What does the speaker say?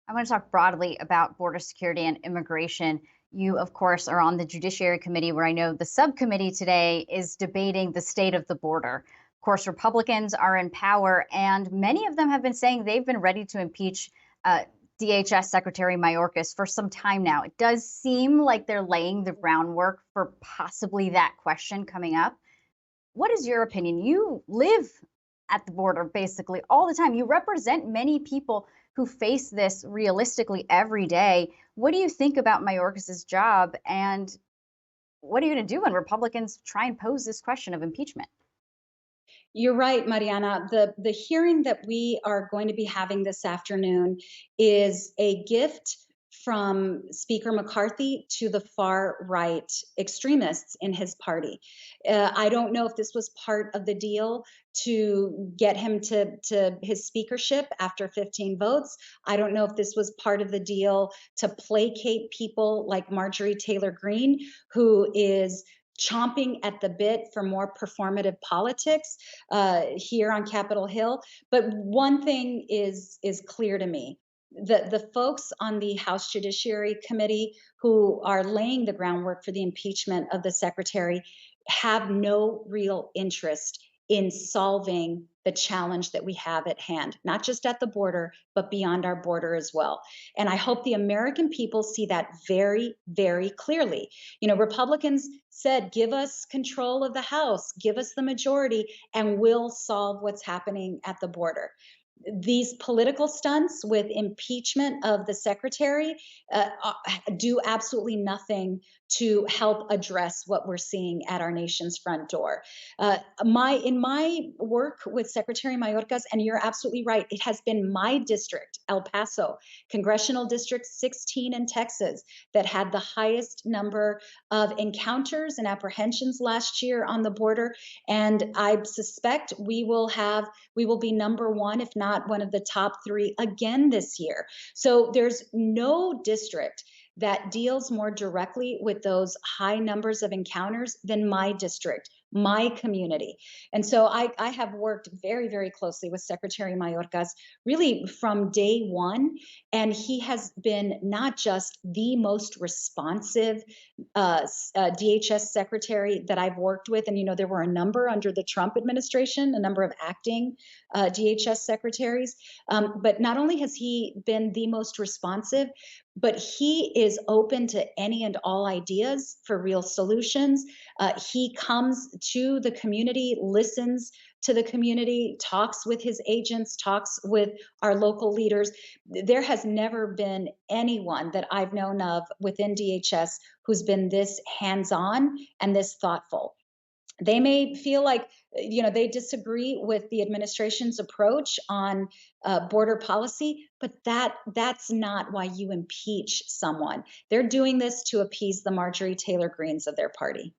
I want to talk broadly about border security and immigration. You, of course, are on the Judiciary Committee, where I know the subcommittee today is debating the state of the border. Of course, Republicans are in power, and many of them have been saying they've been ready to impeach DHS Secretary Mayorkas for some time now. It does seem like they're laying the groundwork for possibly that question coming up. What is your opinion? You live at the border basically all the time. You represent many people who face this realistically every day. What do you think about Mayorkas's job, and what are you going to do when Republicans try and pose this question of impeachment? You're right, Mariana. The hearing that we are going to be having this afternoon is a gift from Speaker McCarthy to the far right extremists in his party. I don't know if this was part of the deal to get him to his speakership after 15 votes. I don't know if this was part of the deal to placate people like Marjorie Taylor Greene, who is chomping at the bit for more performative politics here on Capitol Hill. But one thing is clear to me. The folks on the House Judiciary Committee who are laying the groundwork for the impeachment of the secretary have no real interest in solving the challenge that we have at hand, not just at the border, but beyond our border as well. And I hope the American people see that very, very clearly. You know, Republicans said, give us control of the House, give us the majority, and we'll solve what's happening at the border. These political stunts with impeachment of the secretary do absolutely nothing to help address what we're seeing at our nation's front door. My work with Secretary Mayorkas, and you're absolutely right, it has been my district, El Paso, Congressional District 16 in Texas, that had the highest number of encounters and apprehensions last year on the border. And I suspect we will be number one, if not one of the top three again this year. So there's no district that deals more directly with those high numbers of encounters than my district, my community. And so I have worked very, very closely with Secretary Mayorkas really from day one. And he has been not just the most responsive DHS secretary that I've worked with. And, you know, there were a number under the Trump administration, a number of acting DHS secretaries. But not only has he been the most responsive, but he is open to any and all ideas for real solutions. He comes to the community, listens to the community, talks with his agents, talks with our local leaders. There has never been anyone that I've known of within DHS who's been this hands on and this thoughtful. They may feel like, you know, they disagree with the administration's approach on border policy, but that's not why you impeach someone. They're doing this to appease the Marjorie Taylor Greenes of their party.